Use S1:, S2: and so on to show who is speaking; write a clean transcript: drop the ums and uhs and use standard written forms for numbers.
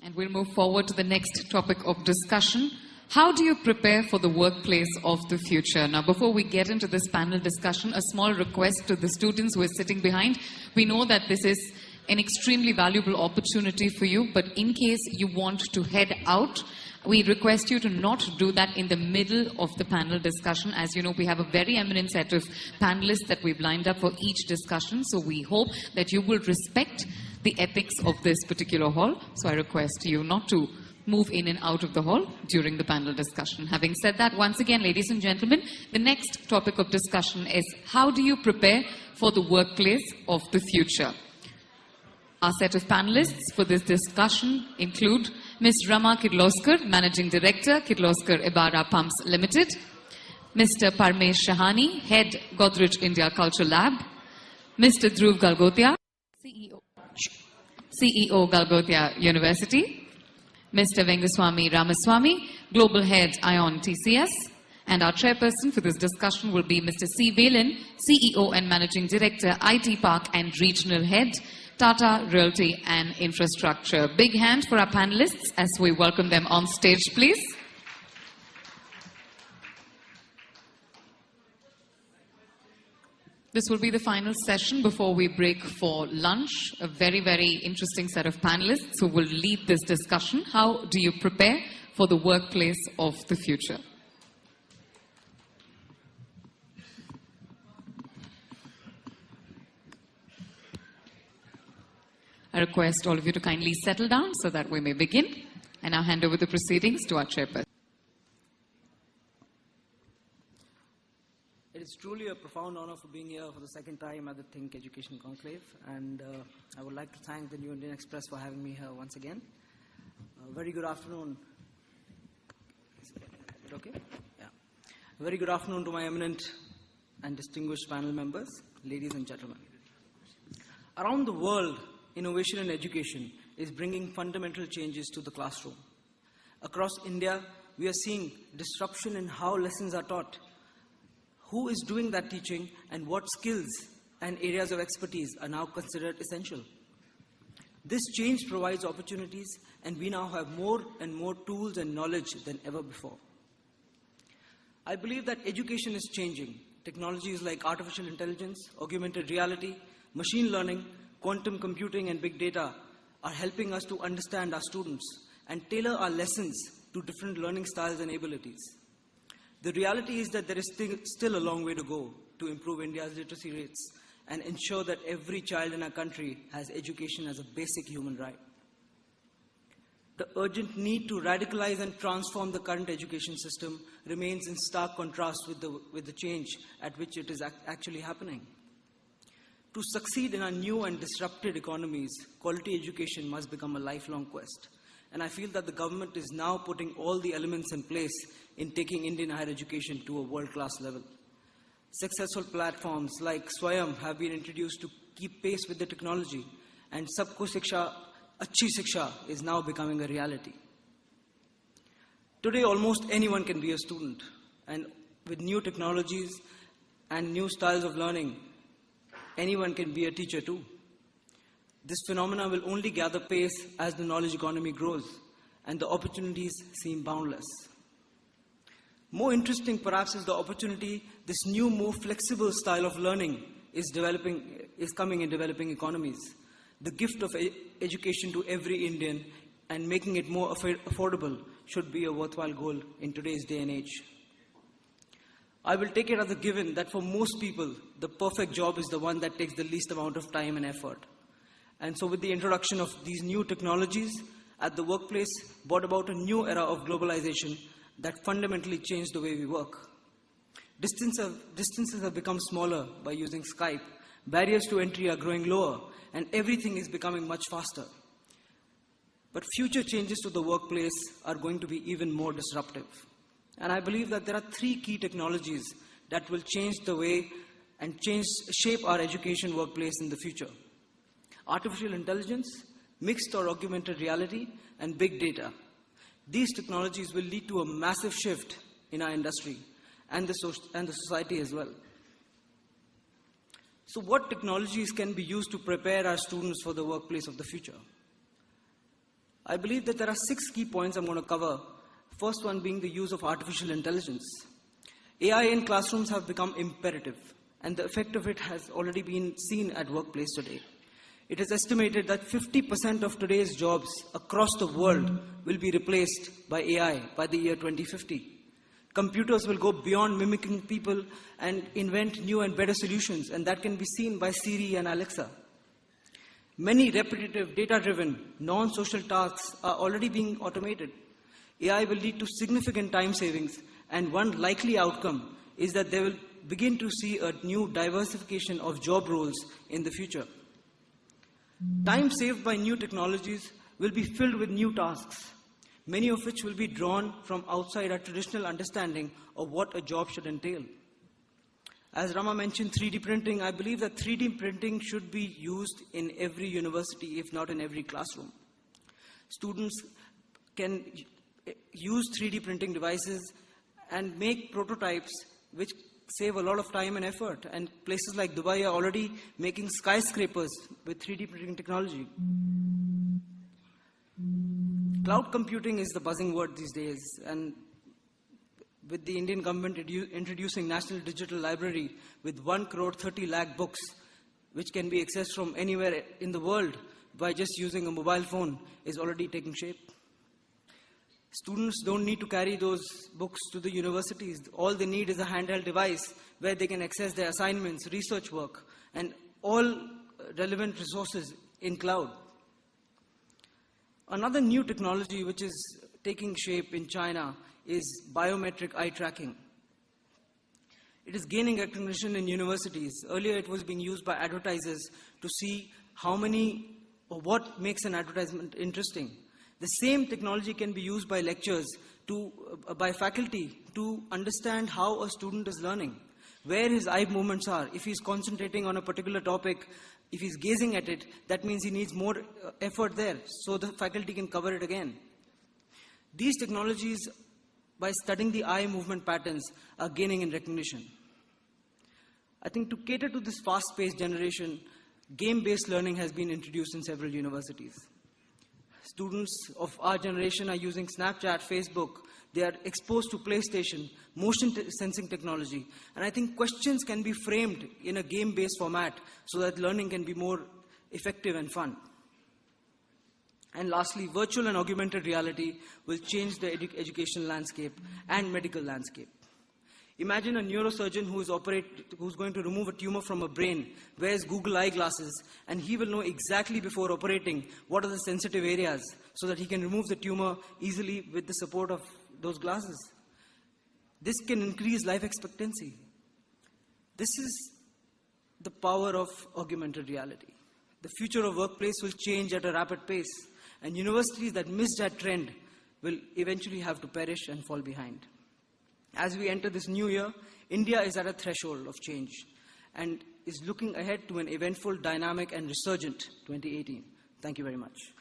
S1: And we'll move forward to the next topic of discussion. How do you prepare for the workplace of the future? Now, before we get into this panel discussion, a small request to the students who are sitting behind. We know that this is an extremely valuable opportunity for you, but in case you want to head out, we request you to not do that in the middle of the panel discussion. As you know, we have a very eminent set of panelists that we've lined up for each discussion, so we hope that you will respect the ethics of this particular hall. So I request you not to move in and out of the hall during the panel discussion. Having said that, once again, ladies and gentlemen, the next topic of discussion is how do you prepare for the workplace of the future? Our set of panelists for this discussion include Ms. Rama Kirloskar, Managing Director, Kirloskar Ebara Pumps Limited, Mr. Parmesh Shahani, Head, Godrej India Culture Lab, Mr. Dhruv Galgotia, CEO Galgotia University, Mr. Vengaswamy Ramaswamy, Global Head, ION TCS, and our chairperson for this discussion will be Mr. C. Velan, CEO and Managing Director, IT Park and Regional Head, Tata Realty and Infrastructure. Big hand for our panelists as we welcome them on stage, please. This will be the final session before we break for lunch. A very, very interesting set of panelists who will lead this discussion. How do you prepare for the workplace of the future? I request all of you to kindly settle down so that we may begin. And now hand over the proceedings to our chairperson.
S2: It is truly a profound honor for being here for the second time at the Think Education Conclave, and I would like to thank the New Indian Express for having me here once again. Very good afternoon. Is it okay? Yeah. Very good afternoon to my eminent and distinguished panel members, ladies and gentlemen. Around the world, innovation in education is bringing fundamental changes to the classroom. Across India, we are seeing disruption in how lessons are taught. Who is doing that teaching and what skills and areas of expertise are now considered essential? This change provides opportunities, and we now have more and more tools and knowledge than ever before. I believe that education is changing. Technologies like artificial intelligence, augmented reality, machine learning, quantum computing and big data are helping us to understand our students and tailor our lessons to different learning styles and abilities. The reality is that there is still a long way to go to improve India's literacy rates and ensure that every child in our country has education as a basic human right. The urgent need to radicalize and transform the current education system remains in stark contrast with the change at which it is actually happening. To succeed in our new and disrupted economies, quality education must become a lifelong quest. And I feel that the government is now putting all the elements in place in taking Indian higher education to a world-class level. Successful platforms like Swayam have been introduced to keep pace with the technology, and Sabko Shiksha, Achhi Shiksha is now becoming a reality. Today, almost anyone can be a student, and with new technologies and new styles of learning, anyone can be a teacher too. This phenomenon will only gather pace as the knowledge economy grows, and the opportunities seem boundless. More interesting, perhaps, is the opportunity this new, more flexible style of learning is coming in developing economies. The gift of education to every Indian and making it more affordable should be a worthwhile goal in today's day and age. I will take it as a given that for most people, the perfect job is the one that takes the least amount of time and effort. And so with the introduction of these new technologies at the workplace, brought about a new era of globalization that fundamentally changed the way we work. Distances have become smaller by using Skype. Barriers to entry are growing lower, and everything is becoming much faster. But future changes to the workplace are going to be even more disruptive. And I believe that there are three key technologies that will change the way and shape our education workplace in the future. Artificial intelligence, mixed or augmented reality, and big data. These technologies will lead to a massive shift in our industry and the society as well. So what technologies can be used to prepare our students for the workplace of the future? I believe that there are 6 key points I'm going to cover. First one being the use of artificial intelligence. AI in classrooms have become imperative, and the effect of it has already been seen at workplace today. It is estimated that 50% of today's jobs across the world will be replaced by AI by the year 2050. Computers will go beyond mimicking people and invent new and better solutions, and that can be seen by Siri and Alexa. Many repetitive, data-driven, non-social tasks are already being automated. AI will lead to significant time savings, and one likely outcome is that they will begin to see a new diversification of job roles in the future. Time saved by new technologies will be filled with new tasks, many of which will be drawn from outside our traditional understanding of what a job should entail. As Rama mentioned 3D printing, I believe that 3D printing should be used in every university, if not in every classroom. Students can use 3D printing devices and make prototypes which save a lot of time and effort. And places like Dubai are already making skyscrapers with 3D printing technology. Cloud computing is the buzzing word these days, and with the Indian government introducing National Digital Library with 1.30 crore books, which can be accessed from anywhere in the world by just using a mobile phone, is already taking shape. Students don't need to carry those books to the universities. All they need is a handheld device where they can access their assignments, research work, and all relevant resources in cloud. Another new technology which is taking shape in China is biometric eye tracking. It is gaining recognition in universities. Earlier it was being used by advertisers to see how many or what makes an advertisement interesting. The same technology can be used by lecturers, by faculty, to understand how a student is learning, where his eye movements are. If he's concentrating on a particular topic, if he's gazing at it, that means he needs more effort there, so the faculty can cover it again. These technologies, by studying the eye movement patterns, are gaining in recognition. I think to cater to this fast-paced generation, game-based learning has been introduced in several universities. Students of our generation are using Snapchat, Facebook. They are exposed to PlayStation, motion sensing technology. And I think questions can be framed in a game-based format so that learning can be more effective and fun. And lastly, virtual and augmented reality will change the education landscape and medical landscape. Imagine a neurosurgeon who's going to remove a tumor from a brain, wears Google eyeglasses, and he will know exactly before operating what are the sensitive areas so that he can remove the tumor easily with the support of those glasses. This can increase life expectancy. This is the power of augmented reality. The future of workplace will change at a rapid pace, and universities that miss that trend will eventually have to perish and fall behind. As we enter this new year, India is at a threshold of change and is looking ahead to an eventful, dynamic, and resurgent 2018. Thank you very much.